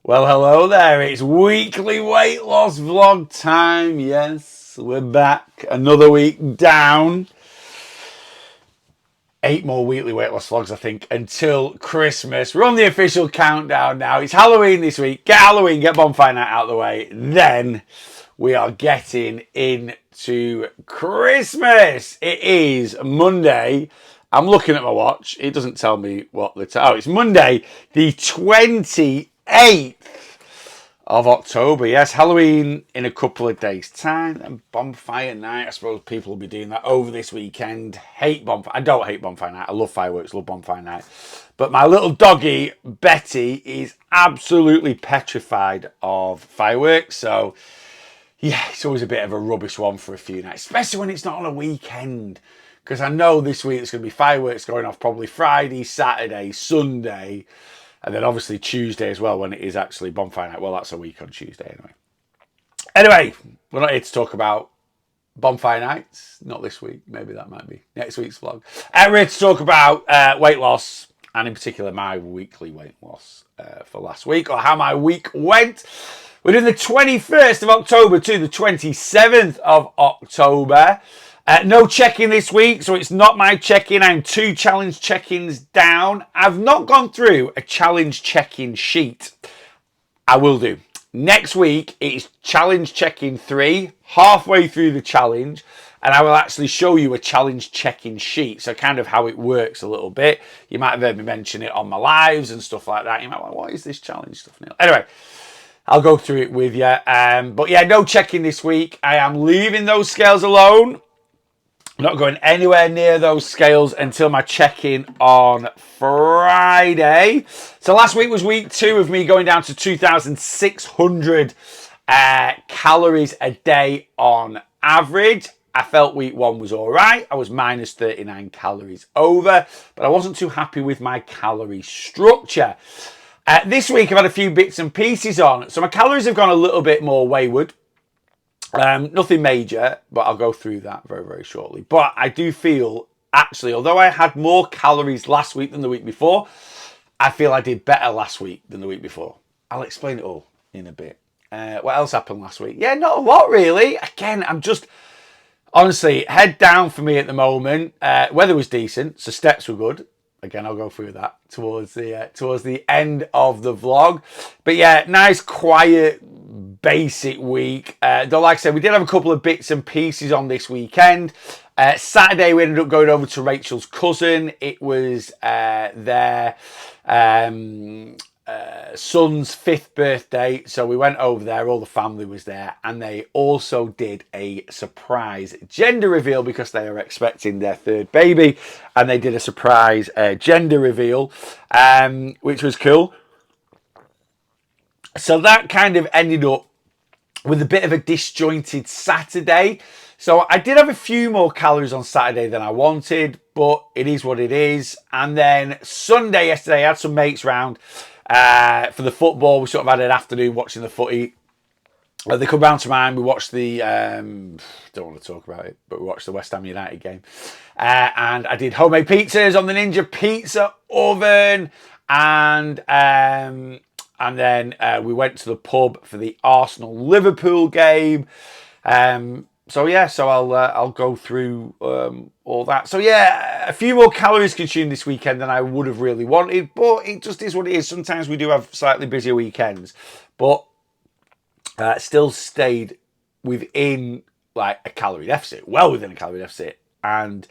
Well, hello there. It's weekly weight loss vlog time. Yes, we're back. Another week down. 8 more weekly weight loss vlogs, I think, until Christmas. We're on the official countdown now. It's Halloween this week. Get Halloween, get Bonfire Night out of the way. Then we are getting into Christmas. It is Monday. I'm looking at my watch. It doesn't tell me what the time. Oh, it's Monday, the 28th of October. Yes, Halloween in a couple of days' time. And Bonfire Night. I suppose people will be doing that over this weekend. Hate Bonfire. I don't hate Bonfire Night. I love fireworks. Love Bonfire Night. But my little doggy Betty is absolutely petrified of fireworks. So yeah, it's always a bit of a rubbish one for a few nights, especially when it's not on a weekend. Because I know this week there's going to be fireworks going off probably Friday, Saturday, Sunday, and then obviously Tuesday as well when it is actually Bonfire Night. Well, that's a week on Tuesday anyway. Anyway, we're not here to talk about Bonfire Nights. Not this week. Maybe that might be next week's vlog. We're here to talk about weight loss, and in particular my weekly weight loss for last week, or how my week went. We're doing the 21st of October to the 27th of October. No check-in this week, so it's not my check-in. I'm 2 challenge check-ins down. I've not gone through a challenge check-in sheet. I will do. Next week, it's challenge check-in 3, halfway through the challenge, and I will actually show you a challenge check-in sheet, so kind of how it works a little bit. You might have heard me mention it on my lives and stuff like that. You might be like, what is this challenge stuff, Neil? Anyway, I'll go through it with you. But yeah, no check-in this week. I am leaving those scales alone. I'm not going anywhere near those scales until my check-in on Friday. So last week was week 2 of me going down to 2,600 calories a day on average. I felt week 1 was all right. I was minus 39 calories over, but I wasn't too happy with my calorie structure. This week I've had a few bits and pieces on. So my calories have gone a little bit more wayward. Nothing major, but I'll go through that very, very shortly. But I do feel, actually, although I had more calories last week than the week before, I feel I did better last week than the week before. I'll explain it all in a bit. What else happened last week? Yeah, not a lot, really. Again, I'm just, honestly, head down for me at the moment. Weather was decent, so steps were good. Again, I'll go through that towards the end of the vlog. But yeah, nice, quiet, basic week. Though, like I said, we did have a couple of bits and pieces on this weekend. Saturday, we ended up going over to Rachel's cousin. It was their son's 5th birthday, so we went over there. All the family was there, and they also did a surprise gender reveal because they are expecting their 3rd baby, and they did a surprise gender reveal, which was cool. So that kind of ended up with a bit of a disjointed Saturday. So I did have a few more calories on Saturday than I wanted, but it is what it is. And then Sunday, yesterday, I had some mates round for the football. We sort of had an afternoon watching the footy. They come round to mine. We watched the, don't want to talk about it, but we watched the West Ham United game. And I did homemade pizzas on the Ninja Pizza oven. And then we went to the pub for the Arsenal-Liverpool game. So yeah, so I'll go through all that. So yeah, a few more calories consumed this weekend than I would have really wanted, but it just is what it is. Sometimes we do have slightly busier weekends, but still stayed within like a calorie deficit, well within a calorie deficit, and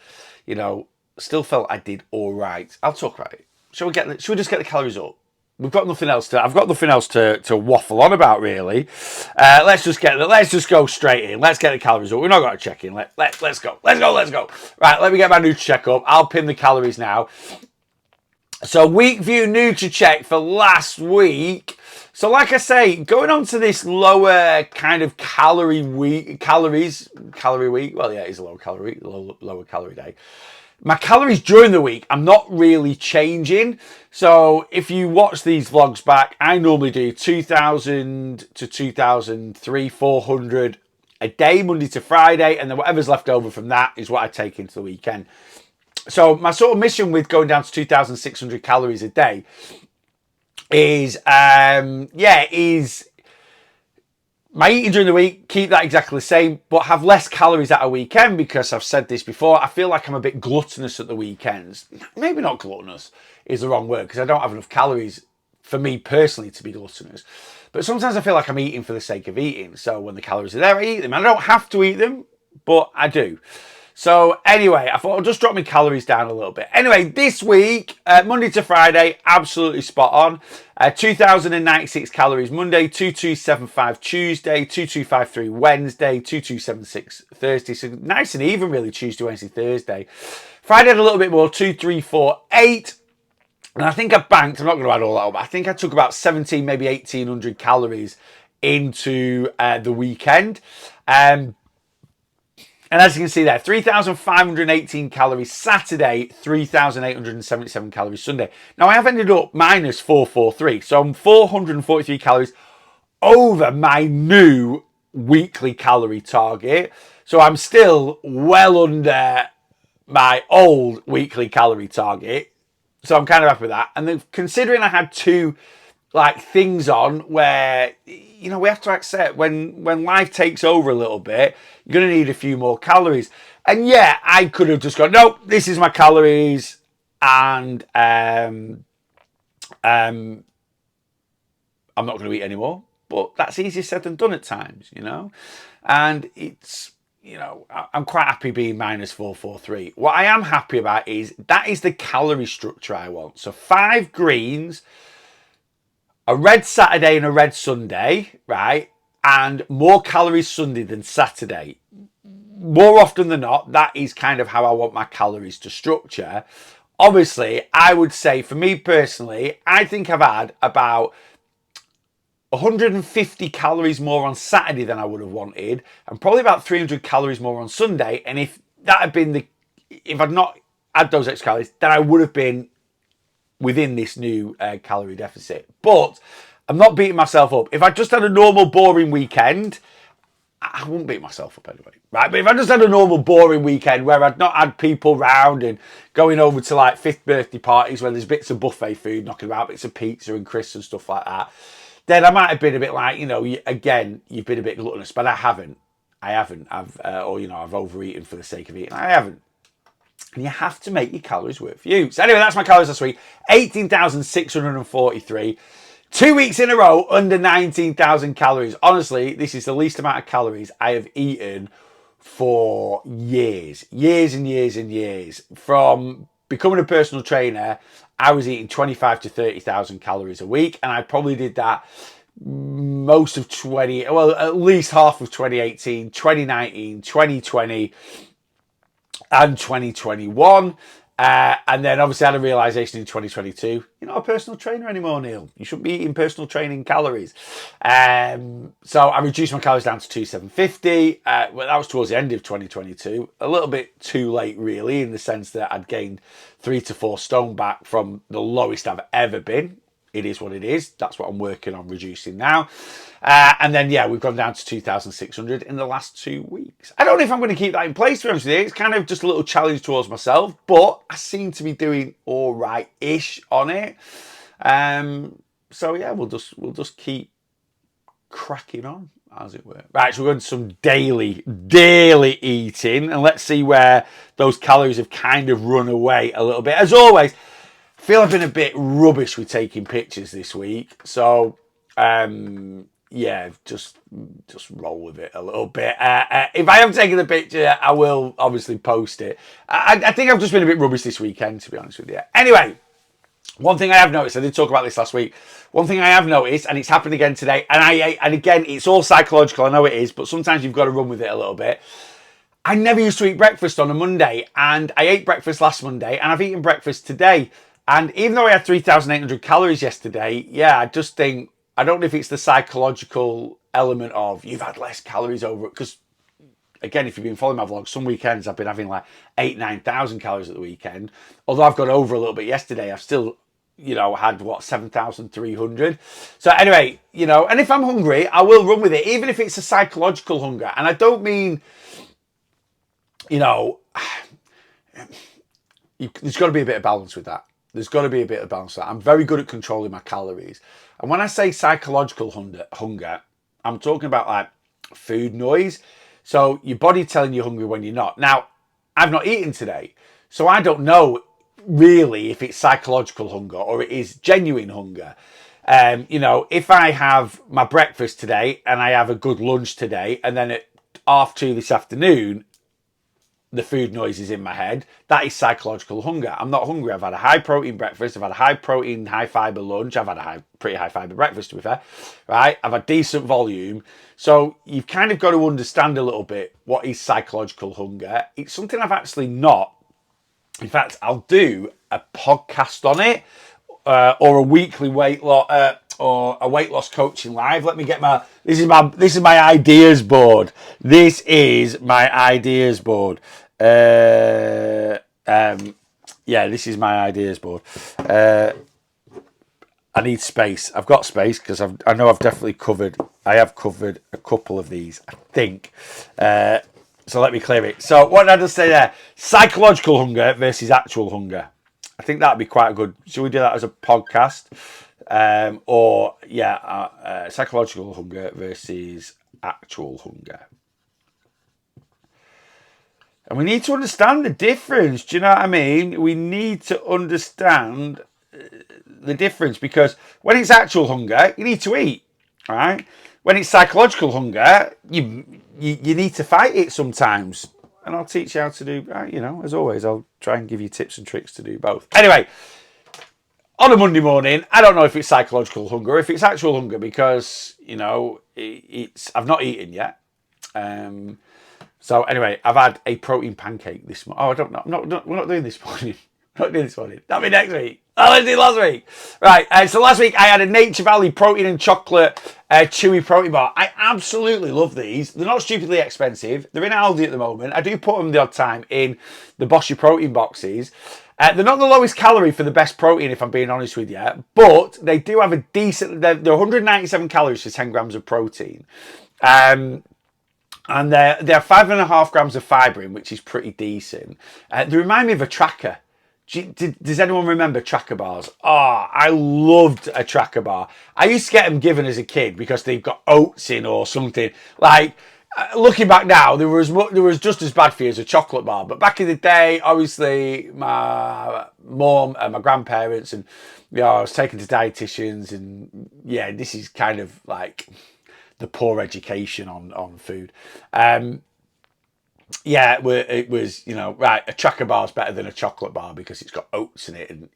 you know, still felt I did all right. I'll talk about it. Shall we just get the calories up? I've got nothing else to waffle on about, really. Let's just go straight in. Let's get the calories up. We're not going to check in. Let's go. Right, let me get my Nutri-Check up. I'll pin the calories now. So week view Nutri-Check for last week. So like I say, going on to this lower kind of calorie week. Well, yeah, it is a lower calorie day. My calories during the week, I'm not really changing. So if you watch these vlogs back, I normally do 2,000 to 2,300, 400 a day, Monday to Friday. And then whatever's left over from that is what I take into the weekend. So my sort of mission with going down to 2,600 calories a day is is my eating during the week, keep that exactly the same, but have less calories at a weekend, because I've said this before, I feel like I'm a bit gluttonous at the weekends. Maybe not gluttonous is the wrong word, because I don't have enough calories for me personally to be gluttonous. But sometimes I feel like I'm eating for the sake of eating. So when the calories are there, I eat them. I don't have to eat them, but I do. So anyway, I thought I'll just drop my calories down a little bit. Anyway, this week, Monday to Friday, absolutely spot on. 2,096 calories Monday, 2,275 Tuesday, 2,253 Wednesday, 2,276 Thursday. So nice and even really, Tuesday, Wednesday, Thursday. Friday had a little bit more, 2,348. And I think I banked, I'm not going to add all that up, but I think I took about 17, maybe 1,800 calories into the weekend. And as you can see there, 3,518 calories Saturday, 3,877 calories Sunday. Now, I have ended up minus 443. So I'm 443 calories over my new weekly calorie target. So I'm still well under my old weekly calorie target. So I'm kind of happy with that. And then considering I had two things on where, we have to accept when life takes over a little bit, you're going to need a few more calories. And yeah, I could have just gone, nope, this is my calories, and I'm not going to eat anymore. But that's easier said than done at times, And it's, I'm quite happy being minus 443. What I am happy about is that is the calorie structure I want. So 5 greens, a red Saturday and a red Sunday, right? And more calories Sunday than Saturday. More often than not, that is kind of how I want my calories to structure. Obviously, I would say for me personally, I think I've had about 150 calories more on Saturday than I would have wanted, and probably about 300 calories more on Sunday. And if that had been if I'd not had those extra calories, then I would have been within this new calorie deficit. But I'm not beating myself up. If I just had a normal boring weekend, I wouldn't beat myself up anyway, right? But if I just had a normal boring weekend where I'd not had people round and going over to 5th birthday parties where there's bits of buffet food knocking about, bits of pizza and crisps and stuff like that, then I might have been a bit again, you've been a bit gluttonous, but I haven't. I've overeaten for the sake of eating. I haven't. And you have to make your calories work for you. So anyway, that's my calories this week. 18,643. 2 weeks in a row under 19,000 calories. Honestly, this is the least amount of calories I have eaten for years. Years and years and years. From becoming a personal trainer, I was eating 25 to 30,000 calories a week. And I probably did that most of at least half of 2018, 2019, 2020, and 2021. And then obviously I had a realization in 2022, you're not a personal trainer anymore, Neil. You shouldn't be eating personal training calories. So I reduced my calories down to 2,750. Well, that was towards the end of 2022. A little bit too late, really, in the sense that I'd gained 3 to 4 stone back from the lowest I've ever been. It is what it is. That's what I'm working on reducing now. And then, we've gone down to 2,600 in the last 2 weeks. I don't know if I'm going to keep that in place, to be honest with you. It's kind of just a little challenge towards myself, but I seem to be doing all right-ish on it. So, we'll just keep cracking on, as it were. Right, so we're going to some daily eating, and let's see where those calories have kind of run away a little bit. As always, I feel I've been a bit rubbish with taking pictures this week, so just roll with it a little bit. If I am taking the picture, I will obviously post it. I think I've just been a bit rubbish this weekend, to be honest with you. Anyway, one thing I have noticed, I did talk about this last week. One thing I have noticed, and it's happened again today, and again, it's all psychological, I know it is, but sometimes you've got to run with it a little bit. I never used to eat breakfast on a Monday, and I ate breakfast last Monday, and I've eaten breakfast today. And even though I had 3,800 calories yesterday, I just think, I don't know if it's the psychological element of you've had less calories over it. Because, again, if you've been following my vlogs, some weekends I've been having 8,000-9,000 calories at the weekend. Although I've gone over a little bit yesterday, I've still, had 7,300. So anyway, and if I'm hungry, I will run with it, even if it's a psychological hunger. And I don't mean, there's got to be a bit of balance with that. There's got to be a bit of balance to that. I'm very good at controlling my calories. And when I say psychological hunger, I'm talking about like food noise. So your body telling you hungry when you're not. Now, I've not eaten today, so I don't know really if it's psychological hunger or it is genuine hunger. If I have my breakfast today and I have a good lunch today, and then at 2:30 this afternoon, the food noise is in my head, that is psychological hunger. I'm not hungry. I've had a high protein breakfast. I've had a high protein, high fiber lunch. I've had a pretty high fiber breakfast, to be fair, right? I've had decent volume. So you've kind of got to understand a little bit what is psychological hunger. It's something I've actually not. In fact, I'll do a podcast on it, or a weekly weight loss, or a weight loss coaching live. Let me get this is my ideas board. This is my ideas board. Yeah, this is my ideas board. I need space. I've got space because I know I've definitely covered. I have covered a couple of these, I think. So let me clear it. So what did I just say there? Psychological hunger versus actual hunger. I think that'd be quite a good. Should we do that as a podcast? Psychological hunger versus actual hunger. And we need to understand the difference. Do you know what I mean? We need to understand the difference, because when it's actual hunger, you need to eat, right? When it's psychological hunger, you need to fight it sometimes. And I'll teach you how to do, as always, I'll try and give you tips and tricks to do both. Anyway, on a Monday morning, I don't know if it's psychological hunger or if it's actual hunger, because, I've not eaten yet. So anyway, I've had a protein pancake this morning. Oh, I don't know. We're not doing this morning. We're not doing this morning. That'll be next week. I did last week. Right. So last week I had a Nature Valley protein and chocolate chewy protein bar. I absolutely love these. They're not stupidly expensive. They're in Aldi at the moment. I do put them the odd time in the Boschy protein boxes. They're not the lowest calorie for the best protein, if I'm being honest with you, but they do have a decent. They're 197 calories for 10 grams of protein. And they're 5.5 grams of fibre in, which is pretty decent. They remind me of a Tracker. Does anyone remember Tracker bars? Oh, I loved a Tracker bar. I used to get them given as a kid because they've got oats in or something. Like, looking back now, there was just as bad for you as a chocolate bar. But back in the day, obviously, my mum and my grandparents, and I was taken to dietitians, and yeah, this is kind of like the poor education on food. It was, right, a Tracker bar is better than a chocolate bar because it's got oats in it, and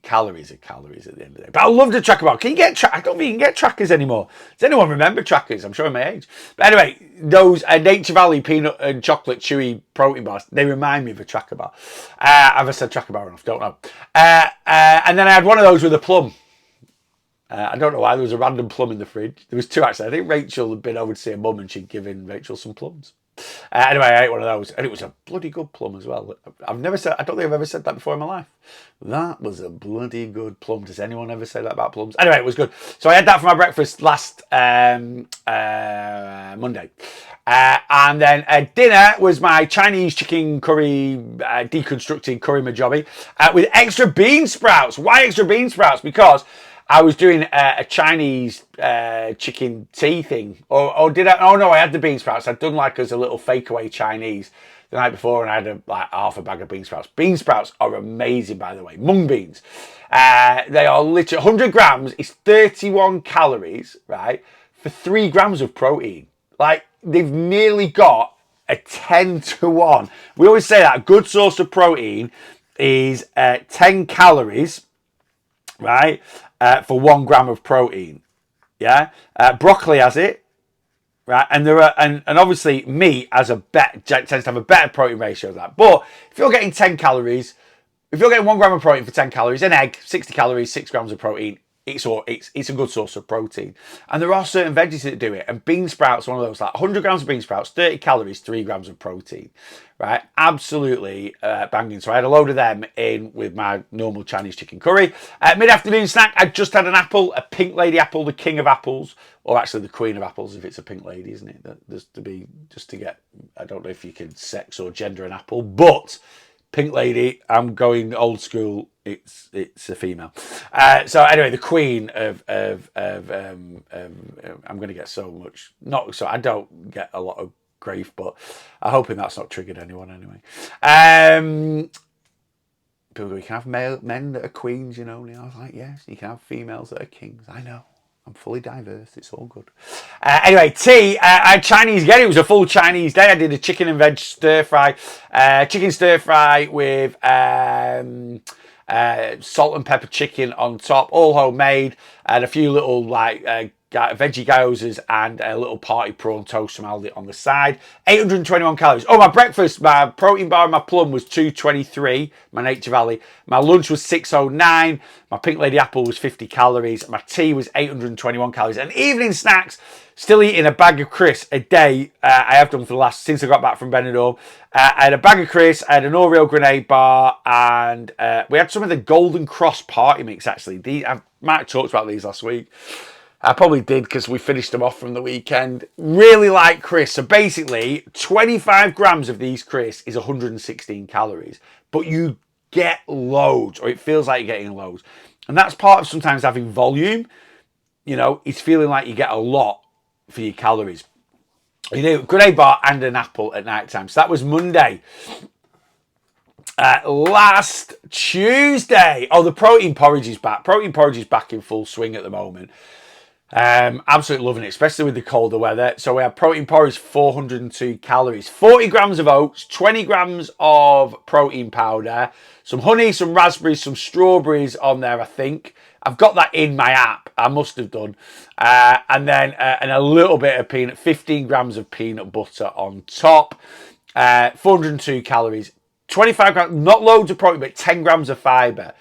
calories are calories at the end of the day. But I loved a Tracker bar. Can you get I don't think you can get Trackers anymore. Does anyone remember Trackers? I'm showing my age. But anyway, those Nature Valley peanut and chocolate chewy protein bars, they remind me of a Tracker bar. Have I said Tracker bar enough? Don't know. And then I had one of those with a plum. I don't know why, there was a random plum in the fridge. There was two, actually. I think Rachel had been over to see her mum and she'd given Rachel some plums. Anyway, I ate one of those, and it was a bloody good plum as well. I don't think I've ever said that before in my life. That was a bloody good plum. Does anyone ever say that about plums? Anyway, it was good. So I had that for my breakfast last Monday. And then dinner was my Chinese chicken curry, deconstructed curry majobi, with extra bean sprouts. Why extra bean sprouts? Because I was doing a Chinese chicken tea thing. Or did I? Oh, no, I had the bean sprouts. I'd done like as a little fake away Chinese the night before, and I had half a bag of bean sprouts. Bean sprouts are amazing, by the way. Mung beans. They are literally 100 grams is 31 calories, right, for 3 grams of protein. Like, they've nearly got a 10-to-1. We always say that a good source of protein is 10 calories, right, for 1 gram of protein. Yeah, broccoli has it, right, and there are and obviously meat tends to have a better protein ratio than that. But if you're getting 10 calories, if you're getting 1 gram of protein for 10 calories, an egg, 60 calories, 6 grams of protein, it's a good source of protein. And there are certain veggies that do it. And bean sprouts are one of those, like 100 grams of bean sprouts, 30 calories, 3 grams of protein, right? Absolutely banging. So I had a load of them in with my normal Chinese chicken curry. Mid-afternoon snack, I just had an apple, a pink lady apple, the king of apples, or actually the queen of apples if it's a pink lady, isn't it? Just to get, I don't know if you can sex or gender an apple, but Pink Lady, I'm going old school. It's a female. So anyway, the queen of I'm going to get so much. Not so I don't get a lot of grief, but I'm hoping that's not triggered anyone anyway. People go, you can have men that are queens, you know. And I was like, yes, you can have females that are kings. I know. I'm fully diverse. It's all good. Anyway, tea. I had Chinese again. It was a full Chinese day. I did a chicken and veg stir fry. Chicken stir fry with salt and pepper chicken on top, all homemade, and a few little like veggie gyozas and a little party prawn toast from Aldi on the side. 821 calories. Oh, my breakfast, my protein bar and my plum was 223, my Nature Valley. My lunch was 609. My Pink Lady apple was 50 calories. My tea was 821 calories. And evening snacks, still eating a bag of crisps a day. I have done for the last, since I got back from Benidorm. I had a bag of crisps, I had an Oreo grenade bar, and we had some of the Golden Cross party mix, actually. I might have talked about these last week. I probably did because we finished them off from the weekend. Really like crisps. So basically, 25 grams of these crisps is 116 calories. But you get loads, or it feels like you're getting loads. And that's part of sometimes having volume. You know, it's feeling like you get a lot for your calories. You do grenade bar and an apple at night time. So that was Monday. Last Tuesday. Oh, the protein porridge is back. Protein porridge is back in full swing at the moment. Absolutely loving it, especially with the colder weather. So we have protein porridge, 402 calories, 40 grams of oats, 20 grams of protein powder, some honey, some raspberries, some strawberries on there, I think. I've got that in my app. I must have done. And then and a little bit of 15 grams of peanut butter on top. 402 calories, 25 grams, not loads of protein, but 10 grams of fiber.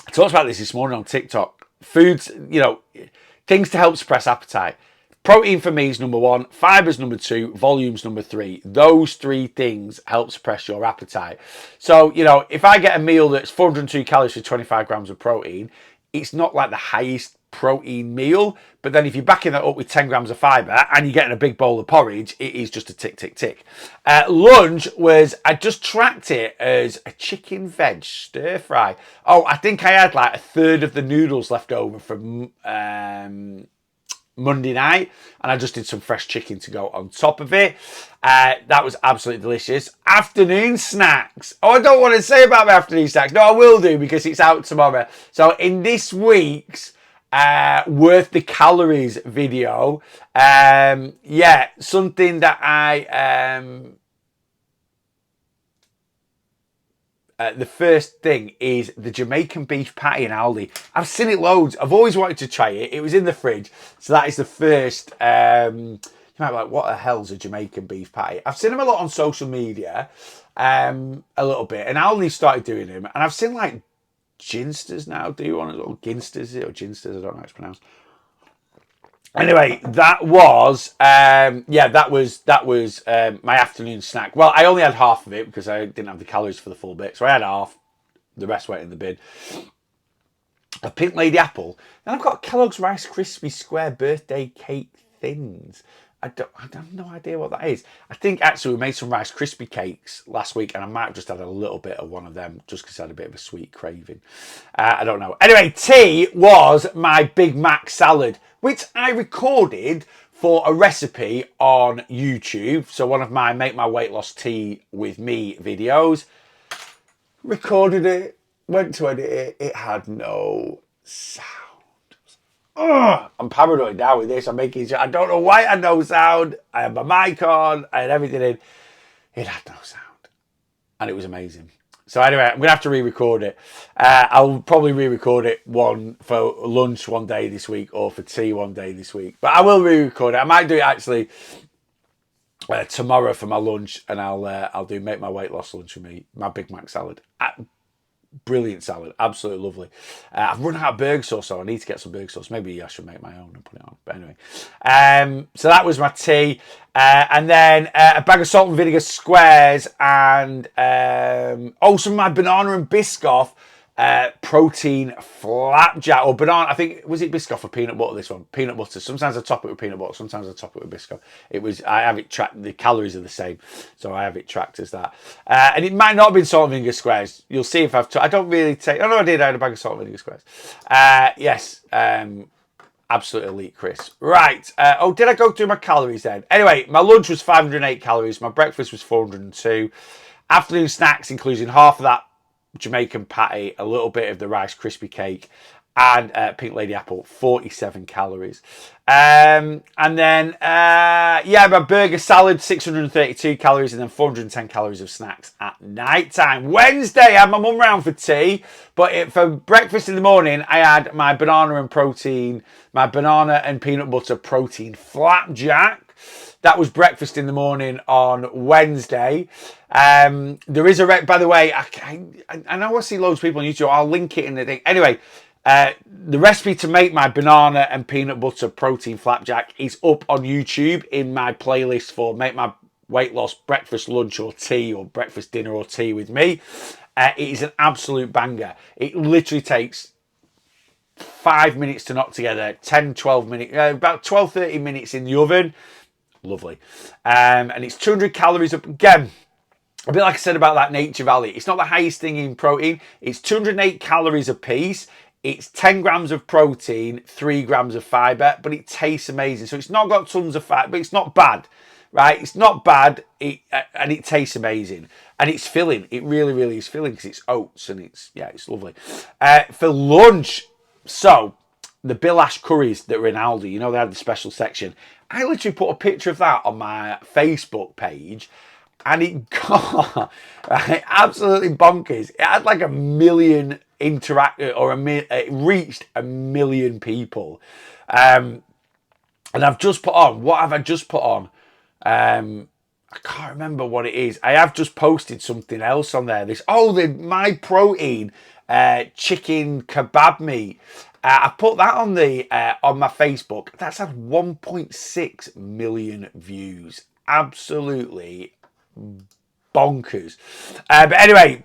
I talked about this morning on TikTok. Foods, you know, things to help suppress appetite. Protein for me is number one, fiber's number two, volume's number three. Those three things help suppress your appetite. So, you know, if I get a meal that's 402 calories for 25 grams of protein, it's not like the highest protein meal, but then if you're backing that up with 10 grams of fiber and you're getting a big bowl of porridge, it is just a tick, tick, tick. Lunch was, I just tracked it as a chicken veg stir fry. Oh, I think I had like a third of the noodles left over from Monday night, and I just did some fresh chicken to go on top of it. That was absolutely delicious. Afternoon snacks. Oh, I don't want to say about my afternoon snacks. No, I will do because it's out tomorrow. So in this week's worth the calories video, yeah, something that the first thing is the Jamaican beef patty in Aldi. I've seen it loads. I've always wanted to try it. It was in the fridge. So that is the first. You might be like, what the hell's a Jamaican beef patty? I've seen them a lot on social media, a little bit. And Aldi started doing them. And I've seen like Ginsters now do one, or Ginsters, or Ginsters, I don't know how it's pronounced. Anyway, that was my afternoon snack. Well, I only had half of it because I didn't have the calories for the full bit, so I had half. The rest went in the bin. A Pink Lady apple. Then I've got Kellogg's Rice Krispie Square birthday cake thins. I have no idea what that is. I think actually we made some Rice Krispie cakes last week, and I might have just had a little bit of one of them just because I had a bit of a sweet craving. I don't know. Anyway, tea was my Big Mac salad, which I recorded for a recipe on YouTube. So one of my Make My Weight Loss Tea with Me videos. Recorded it, went to edit it. It had no sound. I'm paranoid now with this. I'm making sure. I don't know why I had no sound. I had my mic on. I had everything in. It had no sound. And it was amazing. So anyway, I'm going to have to re-record it. I'll probably re-record it one for lunch one day this week or for tea one day this week. But I will re-record it. I might do it actually tomorrow for my lunch, and I'll do Make My Weight Loss lunch for me. My Big Mac salad. Brilliant salad, absolutely lovely. I've run out of burger sauce, so I need to get some burger sauce. Maybe I should make my own and put it on. But anyway, so that was my tea, and then a bag of salt and vinegar squares, and some of my banana and Biscoff protein flapjack or banana. I think, was it Biscoff or peanut butter? This one, peanut butter. Sometimes I top it with peanut butter. Sometimes I top it with Biscoff. I have it tracked. The calories are the same, so I have it tracked as that. And it might not have been salt and vinegar squares. You'll see if I don't really take. Oh no, I did. I had a bag of salt and vinegar squares. Yes. Absolute elite, Chris. Right. Did I go through my calories then? Anyway, my lunch was 508 calories. My breakfast was 402. Afternoon snacks, including half of that Jamaican patty, a little bit of the Rice Krispie cake, and Pink Lady Apple, 47 calories. And then, my burger salad, 632 calories, and then 410 calories of snacks at night time. Wednesday, I had my mum round for tea, but for breakfast in the morning, I had my banana and peanut butter protein flapjack. That was breakfast in the morning on Wednesday. There is by the way, I know I see loads of people on YouTube. I'll link it in the thing. Anyway, the recipe to make my banana and peanut butter protein flapjack is up on YouTube in my playlist for Make My Weight Loss Breakfast, Lunch or Tea, or Breakfast, Dinner or Tea with me. It is an absolute banger. It literally takes 5 minutes to knock together, 10, 12 minutes, about 12, 30 minutes in the oven. Lovely. And it's 200 calories up. Again, a bit like I said about that Nature Valley. It's not the highest thing in protein. It's 208 calories a piece. It's 10 grams of protein, 3 grams of fibre, but it tastes amazing. So it's not got tons of fat, but it's not bad, right? It's not bad, and it tastes amazing. And it's filling. It really, really is filling because it's oats, and it's lovely. For lunch, so the Bill Ash curries that were in Aldi, you know, they had the special section. I literally put a picture of that on my Facebook page, and it got absolutely bonkers. It had like 1 million it reached 1 million people. And I've just put on, what have I just put on? I can't remember what it is. I have just posted something else on there. My protein chicken kebab meat. I put that on my Facebook. That's had 1.6 million views. Absolutely bonkers. But anyway,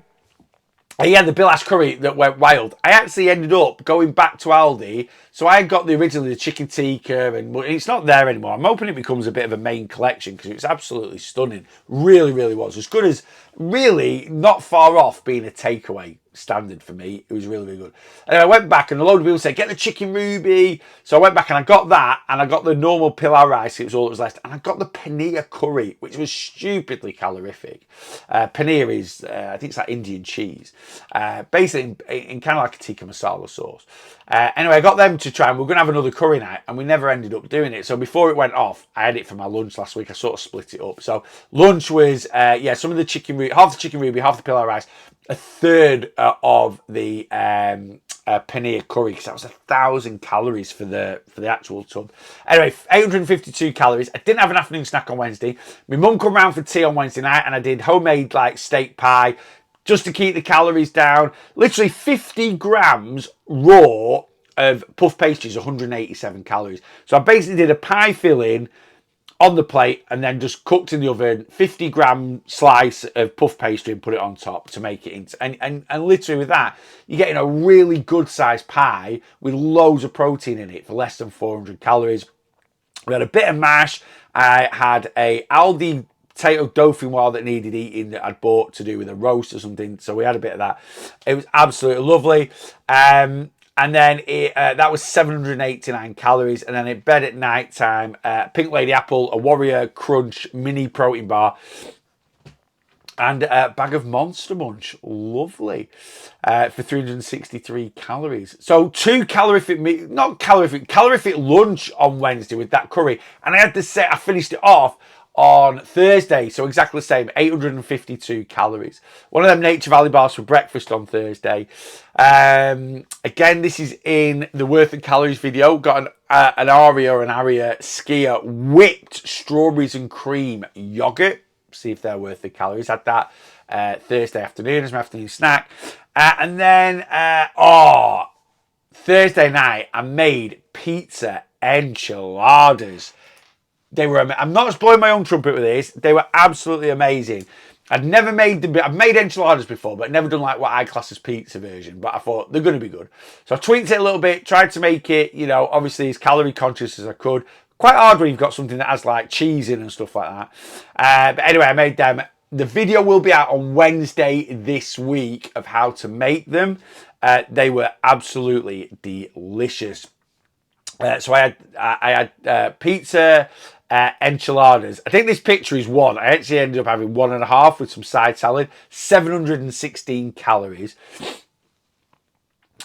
the Bill Ash curry that went wild. I actually ended up going back to Aldi. So I got originally the chicken tikka, and it's not there anymore. I'm hoping it becomes a bit of a main collection because it's absolutely stunning. Really, really was. As good as, really not far off being a takeaway standard for me. It was really, really good. And I went back, and a load of people said, get the chicken ruby. So I went back and I got that, and I got the normal pilau rice. It was all that was left. And I got the paneer curry, which was stupidly calorific. Paneer is, I think it's like Indian cheese. Basically in kind of like a tikka masala sauce. Anyway, I got them to try, and we're going to have another curry night, and we never ended up doing it. So before it went off, I had it for my lunch last week. I sort of split it up. So lunch was, some of the chicken ruby, half the chicken ruby, half the pilau rice, a third of the paneer curry, because that was 1,000 calories for the actual tub. Anyway, 852 calories. I didn't have an afternoon snack on Wednesday. My mum come round for tea on Wednesday night, and I did homemade like steak pie just to keep the calories down. Literally 50 grams raw of puff pastries, 187 calories. So I basically did a pie filling on the plate and then just cooked in the oven, 50-gram slice of puff pastry and put it on top to make it into, and literally with that, you're getting a really good sized pie with loads of protein in it for less than 400 calories. We had a bit of mash. I had a Aldi potato dauphinoise that needed eating that I'd bought to do with a roast or something. So we had a bit of that. It was absolutely lovely. And then that was 789 calories. And then in bed at night time, Pink Lady Apple, a Warrior Crunch mini protein bar, and a bag of Monster Munch. Lovely. For 363 calories. So calorific lunch on Wednesday with that curry. And I finished it off on Thursday, so exactly the same, 852 calories. One of them Nature Valley bars for breakfast on Thursday. Again, this is in the Worth of Calories video. Got an Aria Skier whipped strawberries and cream yogurt. See if they're worth the calories. Had that Thursday afternoon as my afternoon snack. And then, Thursday night, I made pizza enchiladas. They were, I'm not just blowing my own trumpet with this, they were absolutely amazing. I've made enchiladas before, but never done like what I class as pizza version. But I thought they're going to be good. So I tweaked it a little bit, tried to make it, obviously as calorie conscious as I could. Quite hard when you've got something that has like cheese in and stuff like that. But anyway, I made them. The video will be out on Wednesday this week of how to make them. They were absolutely delicious. So I had pizza, enchiladas. I think this picture is one. I actually ended up having 1.5 with some side salad. 716 calories.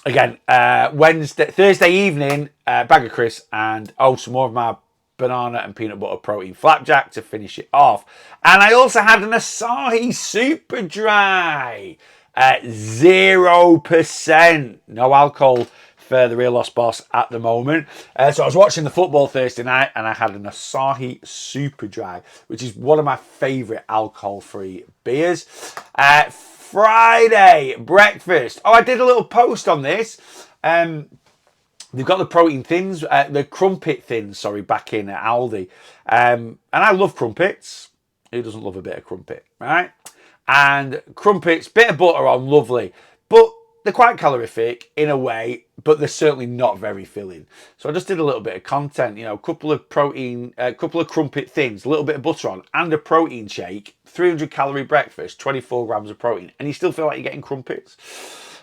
Again, Thursday evening, bag of crisps and some more of my banana and peanut butter protein flapjack to finish it off. And I also had an Asahi Super Dry at 0%. No alcohol for the Real Lost Boss at the moment. So I was watching the football Thursday night and I had an Asahi Super Dry, which is one of my favourite alcohol-free beers. Friday breakfast. I did a little post on this. They've got the protein thins, the crumpet thins, back in at Aldi. And I love crumpets. Who doesn't love a bit of crumpet, right? And crumpets, bit of butter on, lovely. But they're quite calorific in a way, but they're certainly not very filling. So I just did a little bit of content, a couple of crumpet thins, a little bit of butter on, and a protein shake, 300 calorie breakfast, 24 grams of protein, and you still feel like you're getting crumpets.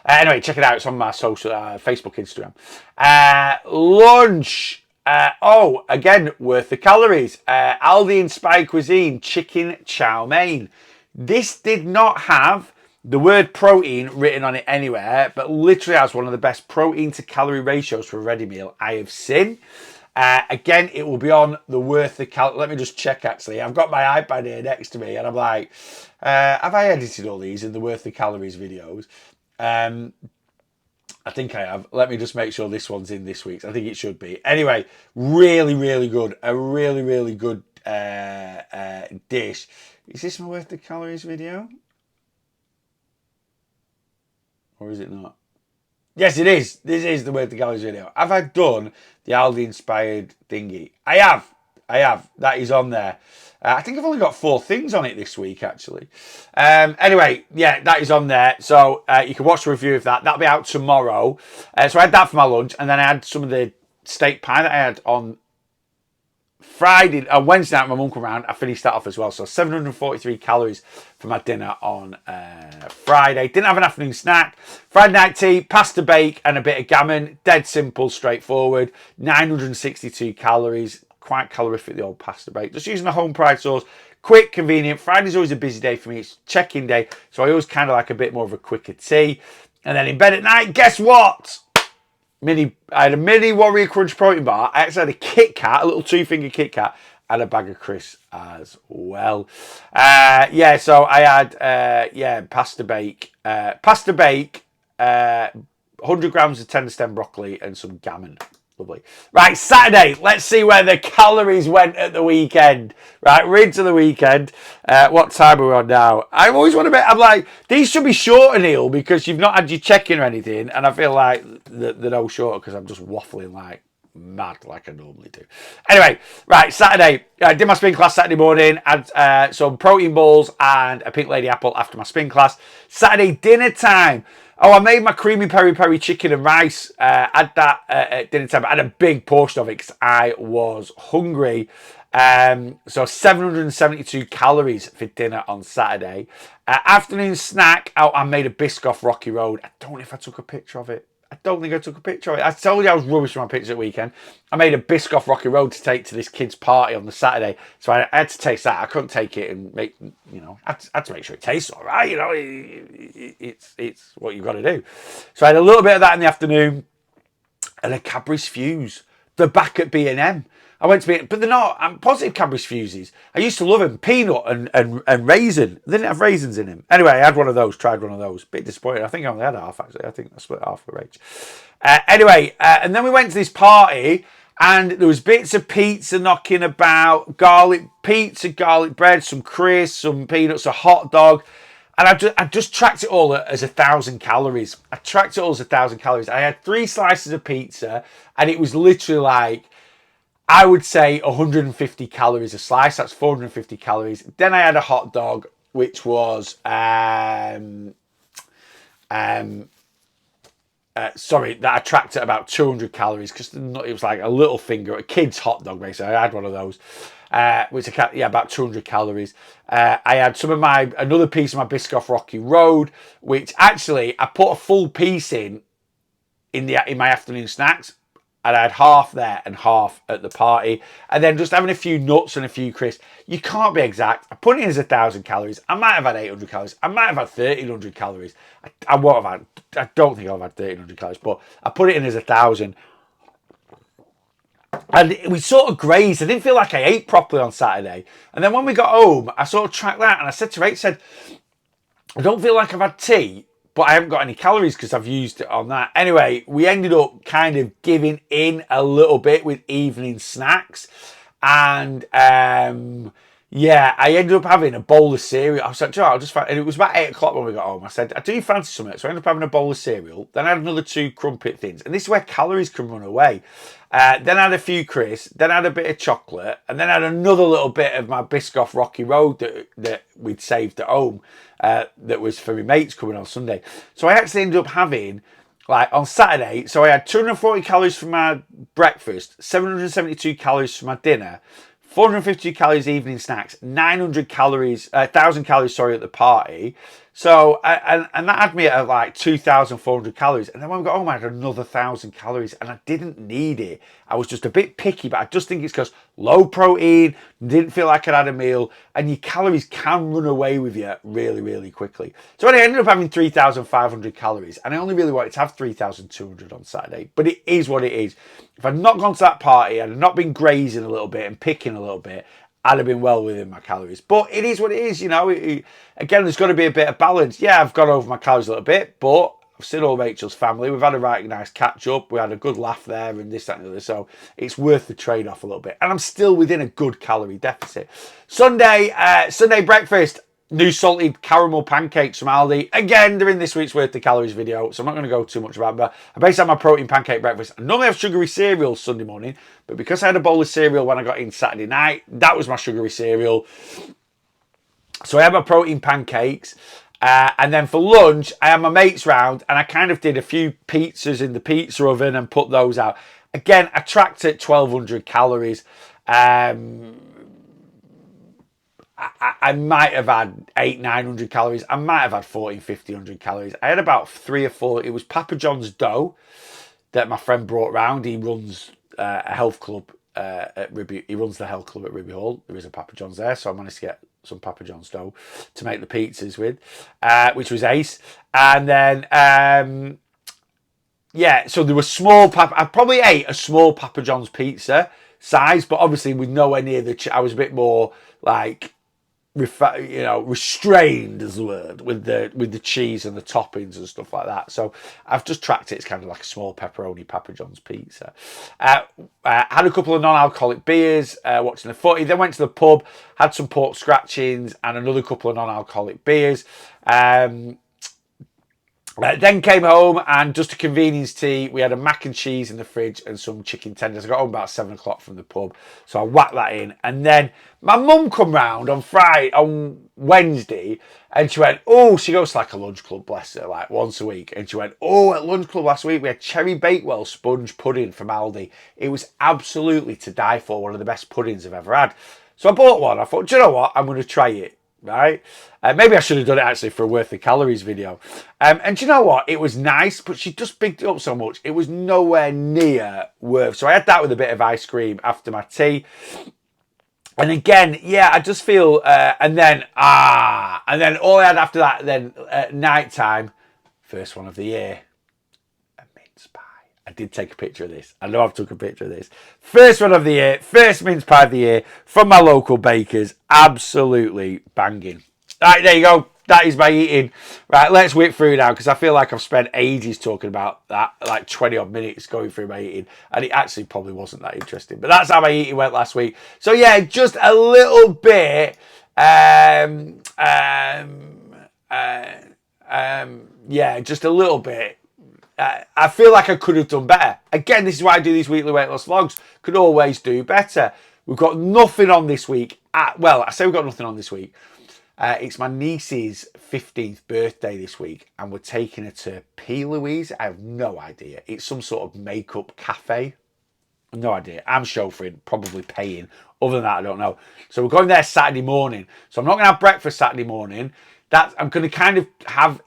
Anyway, check it out. It's on my social, Facebook, Instagram. Lunch. Again, worth the calories. Aldi Inspired Cuisine chicken chow mein. This did not have the word protein written on it anywhere, but literally has one of the best protein to calorie ratios for a ready meal I have seen. Again, it will be on the worth the calories. Let me just check actually. I've got my iPad here next to me and I'm like, have I edited all these in the worth the calories videos? I think I have. Let me just make sure this one's in this week's. I think it should be. Anyway, really, really good. A really, really good dish. Is this my worth the calories video? Or is it not? Yes, it is. This is the worth the calories video. Have I done the Aldi inspired thingy? I have. That is on there. I think I've only got 4 things on it this week, actually. Anyway, yeah, that is on there. So you can watch the review of that. That'll be out tomorrow. So I had that for my lunch. And then I had some of the steak pie that I had on Wednesday night when my mum came around. I finished that off as well. So 743 calories for my dinner on Friday. Didn't have an afternoon snack. Friday night tea, pasta bake, and a bit of gammon. Dead simple, straightforward. 962 calories. Quite calorific, the old pasta bake. Just using a home fried sauce. Quick, convenient. Friday's always a busy day for me. It's check-in day. So I always kind of like a bit more of a quicker tea. And then in bed at night, guess what? I had a mini Warrior Crunch protein bar. I actually had a Kit Kat, a little 2-finger Kit Kat, and a bag of crisps as well. So I had, pasta bake. 100 grams of tender stem broccoli and some gammon. Lovely. Right, Saturday. Let's see where the calories went at the weekend. Right, we're into the weekend. What time are we on now? I always want to bet. I'm like, these should be shorter, Neil, because you've not had your check-in or anything. And I feel like they're no shorter because I'm just waffling like mad like I normally do. Anyway, right, Saturday. Did my spin class Saturday morning. Had some protein balls and a pink lady apple after my spin class. Saturday dinner time. I made my creamy peri-peri chicken and rice. Had that at dinner time. I had a big portion of it because I was hungry. So 772 calories for dinner on Saturday. Afternoon snack, I made a Biscoff Rocky Road. I don't know if I took a picture of it. I don't think I took a picture of it. I told you I was rubbish with my pictures at weekend. I made a Biscoff Rocky Road to take to this kid's party on the Saturday. So I had to taste that. I couldn't take it and make, I had to make sure it tastes all right. It's what you've got to do. So I had a little bit of that in the afternoon and a Cadbury's Fuse. They're back at B&M. I went to B&M, but they're not. I'm positive Cadbury's Fuses. I used to love them. Peanut and raisin. They didn't have raisins in them. Anyway, I had one of those, tried one of those. Bit disappointed. I think I only had half, actually. I think I split half for Rach. And then we went to this party, and there was bits of pizza knocking about, garlic bread, some crisps, some peanuts, a hot dog. And I just tracked it all as 1,000 calories. I tracked it all as 1,000 calories. I had 3 slices of pizza, and it was literally like, I would say 150 calories a slice. That's 450 calories. Then I had a hot dog. which was sorry, that I tracked at about 200 calories because it was like a little finger, a kid's hot dog basically. I had one of those, which about 200 calories. I had another piece of my Biscoff Rocky Road, which actually I put a full piece in my afternoon snacks. And I had half there and half at the party. And then just having a few nuts and a few crisps. You can't be exact. I put it in as 1,000 calories. I might have had 800 calories. I might have had 1,300 calories. I won't have had, I don't think I've had 1,300 calories, but I put it in as 1,000. And we sort of grazed. I didn't feel like I ate properly on Saturday. And then when we got home, I sort of tracked that. And I said to Rach, I don't feel like I've had tea, but I haven't got any calories because I've used it on that. Anyway, we ended up kind of giving in a little bit with evening snacks. And yeah, I ended up having a bowl of cereal. I was like, I'll just and it was about 8 o'clock when we got home. I said, do you fancy something? So I ended up having a bowl of cereal. Then I had another 2 crumpet thins. And this is where calories can run away. Then I had a few crisps. Then I had a bit of chocolate. And then I had another little bit of my Biscoff Rocky Road that we'd saved at home. That was for my mates coming on Sunday. So I actually ended up having, like on Saturday, so I had 240 calories for my breakfast, 772 calories for my dinner, 450 calories evening snacks, 900 calories, 1,000 calories, sorry, at the party. So, and that had me at like 2,400 calories. And then when we got home, I had another 1,000 calories and I didn't need it. I was just a bit picky, but I just think it's because low protein, didn't feel like I'd had a meal, and your calories can run away with you really, really quickly. So I ended up having 3,500 calories, and I only really wanted to have 3,200 on Saturday, but it is what it is. If I'd not gone to that party, I'd not been grazing a little bit and picking a little bit, I'd have been well within my calories. But it is what it is, you know. Again, there's got to be a bit of balance. Yeah, I've gone over my calories a little bit, but I've seen all Rachel's family. We've had a right nice catch up. We had a good laugh there and this, that, and the other. So it's worth the trade off a little bit. And I'm still within a good calorie deficit. Sunday breakfast. New salted caramel pancakes from Aldi. Again, they're in this week's Worth the Calories video, so I'm not going to go too much about them. I basically had my protein pancake breakfast. I normally have sugary cereal Sunday morning, but because I had a bowl of cereal when I got in Saturday night, that was my sugary cereal. So I had my protein pancakes. And then for lunch, I had my mates round, and I kind of did a few pizzas in the pizza oven and put those out. Again, I tracked at 1,200 calories. I might have had 800-900 calories. I might have had 1,400-1,500 calories. I had about 3 or 4. It was Papa John's dough that my friend brought round. He runs a health club at Ribby. He runs the health club at Ribby Hall. There is a Papa John's there, so I managed to get some Papa John's dough to make the pizzas with, which was ace. And then, yeah, so there was small I probably ate a small Papa John's pizza size, but obviously with nowhere near I was a bit more like, restrained is the word with the cheese and the toppings and stuff like that. So I've just tracked it. It's kind of like a small pepperoni Papa John's pizza. Had a couple of non-alcoholic beers, watching the footy. Then went to the pub, had some pork scratchings and another couple of non-alcoholic beers. Then came home and just a convenience tea. We had a mac and cheese in the fridge and some chicken tenders. I got home about 7 o'clock from the pub, so I whacked that in. And then my mum come round on Wednesday, and she went, she goes to like a lunch club, bless her, like once a week. And she went, at lunch club last week, we had Cherry Bakewell sponge pudding from Aldi. It was absolutely to die for, one of the best puddings I've ever had. So I bought one. I thought, do you know what? I'm going to try it. Right, maybe I should have done it actually for a Worth the Calories video. And do you know what? It was nice, but she just bigged it up so much. It was nowhere near worth. So I had that with a bit of ice cream after my tea. And again, yeah, I just feel, and then all I had after that, then at night time, first one of the year, a mince pie. I did take a picture of this. I know I've took a picture of this. First one of the year, first mince pie of the year from my local bakers. Absolutely banging. Right, there you go. That is my eating. Right, let's whip through now because I feel like I've spent ages talking about that, like 20 odd minutes going through my eating, and it actually probably wasn't that interesting. But that's how my eating went last week. So yeah, just a little bit. Yeah, just a little bit. I feel like I could have done better. Again, this is why I do these weekly weight loss vlogs. Could always do better. We've got nothing on this week. Well, I say we've got nothing on this week. It's my niece's 15th birthday this week, and we're taking her to P. Louise. I have no idea. It's some sort of makeup cafe. No idea. I'm chauffeuring, probably paying. Other than that, I don't know. So we're going there Saturday morning. So I'm not going to have breakfast Saturday morning. I'm going to kind of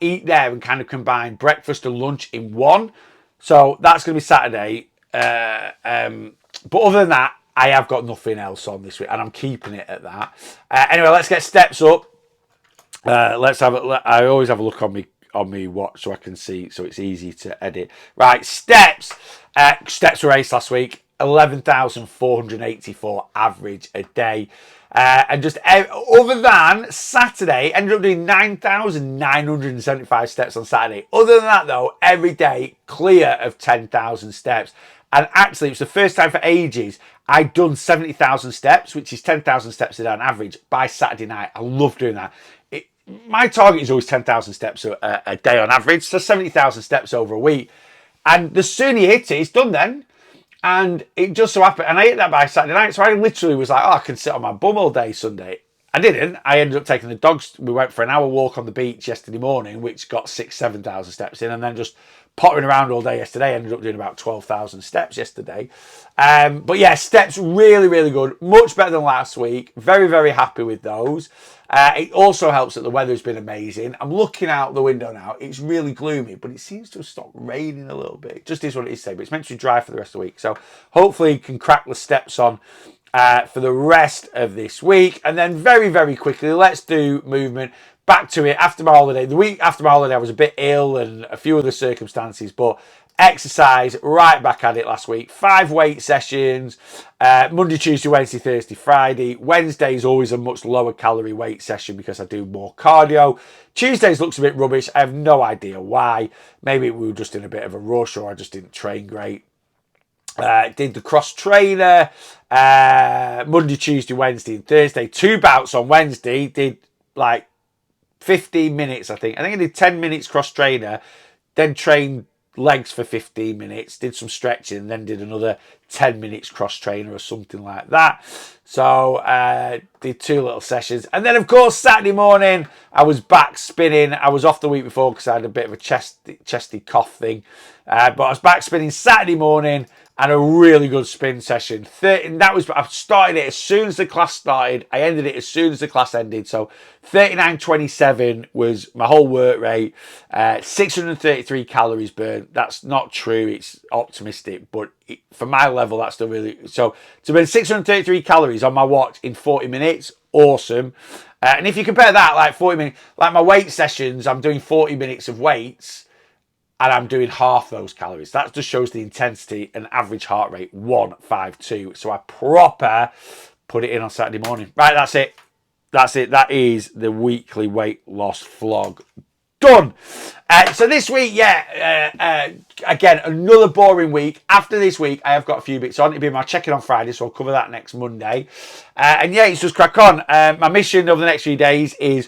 eat there and kind of combine breakfast and lunch in one. So that's going to be Saturday. But other than that, I have got nothing else on this week, and I'm keeping it at that. Anyway, let's get steps up. Let's have. I always have a look on me watch so I can see, so it's easy to edit. Right, steps. Steps race last week, 11,484 average a day. And just other than Saturday, ended up doing 9,975 steps on Saturday. Other than that, though, every day clear of 10,000 steps. And actually, it was the first time for ages I'd done 70,000 steps, which is 10,000 steps a day on average, by Saturday night. I love doing that. My target is always 10,000 steps a day on average, so 70,000 steps over a week. And the sooner you hit it, it's done then. And it just so happened, and I hit that by Saturday night, so I literally was like, oh, I can sit on my bum all day Sunday. I didn't. I ended up taking the dogs. We went for an hour walk on the beach yesterday morning, which got 7,000 steps in, and then just pottering around all day yesterday. Ended up doing about 12,000 steps yesterday. But yeah, steps really, really good. Much better than last week. Very, very happy with those. It also helps that the weather's been amazing. I'm looking out the window now. It's really gloomy, but it seems to have stopped raining a little bit. It just is what it is today, but it's meant to be dry for the rest of the week. So hopefully you can crack the steps on for the rest of this week. And then very, very quickly, let's do movement. Back to it after my holiday. The week after my holiday, I was a bit ill and a few other circumstances, but exercise, right back at it last week. 5 weight sessions, Monday, Tuesday, Wednesday, Thursday, Friday. Wednesday is always a much lower calorie weight session because I do more cardio. Tuesdays looks a bit rubbish. I have no idea why. Maybe we were just in a bit of a rush or I just didn't train great. Did the cross trainer, Monday, Tuesday, Wednesday and Thursday. 2 bouts on Wednesday. Did like 15 minutes, I think. I did 10 minutes cross trainer, then trained legs for 15 minutes, did some stretching, and then did another 10 minutes cross trainer or something like that. So did 2 little sessions. And then, of course, Saturday morning, I was back spinning. I was off the week before because I had a bit of a chesty cough thing. But I was back spinning Saturday morning and a really good spin session. I started it as soon as the class started. I ended it as soon as the class ended. So 39.27 was my whole work rate. 633 calories burned. That's not true. It's optimistic, but for my level, that's still really... So to burn 633 calories on my watch in 40 minutes, awesome. And if you compare that, like 40 minutes, like my weight sessions, I'm doing 40 minutes of weights, and I'm doing half those calories. That just shows the intensity and average heart rate, 152. So I proper put it in on Saturday morning. Right, that's it. That's it. That is the weekly weight loss vlog done. So this week, again, another boring week. After this week, I have got a few bits on. It'll be my check-in on Friday, so I'll cover that next Monday. And yeah, it's just crack on. My mission over the next few days is...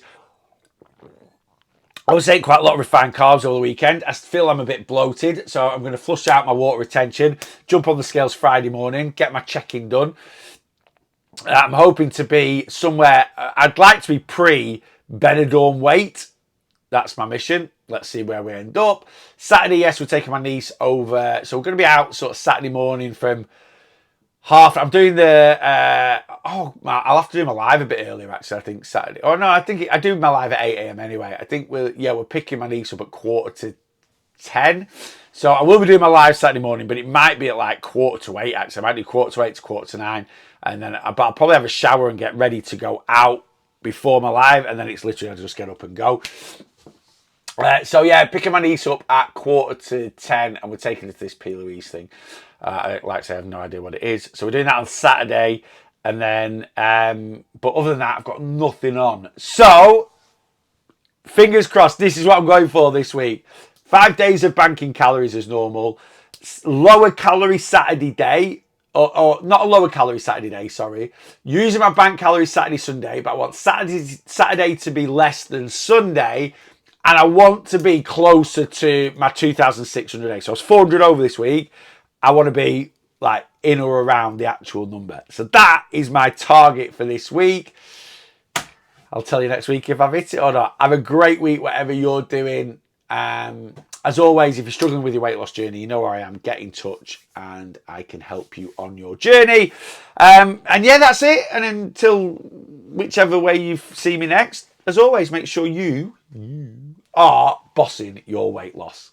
I was eating quite a lot of refined carbs over the weekend. I feel I'm a bit bloated, so I'm going to flush out my water retention, jump on the scales Friday morning, get my check-in done. I'm hoping to be somewhere... I'd like to be pre-Benidorm weight. That's my mission. Let's see where we end up. Saturday, yes, we're taking my niece over. So we're going to be out sort of Saturday morning from... I'm doing the... I'll have to do my live a bit earlier, actually, I think, Saturday. Oh, no, I do my live at 8 a.m. anyway. I think we're picking my niece up at 9:45. So I will be doing my live Saturday morning, but it might be at like 7:45, actually. I might do 7:45 to 9:45. And then I'll probably have a shower and get ready to go out before my live. And then it's literally, I'll just get up and go. So yeah, picking my niece up at 9:45, and we're taking her to this P. Louise thing. Like I say, I have no idea what it is. So we're doing that on Saturday, and then, but other than that, I've got nothing on. So, fingers crossed, this is what I'm going for this week. 5 days of banking calories as normal. Lower calorie Saturday day, or not a lower calorie Saturday day, sorry. Using my bank calories Saturday, Sunday, but I want Saturday to be less than Sunday, and I want to be closer to my 2,600 days. So I was 400 over this week. I want to be like in or around the actual number. So that is my target for this week. I'll tell you next week if I've hit it or not. Have a great week, whatever you're doing. As always, if you're struggling with your weight loss journey, you know where I am. Get in touch and I can help you on your journey. And yeah, that's it. And until whichever way you see me next, as always, make sure you are bossing your weight loss.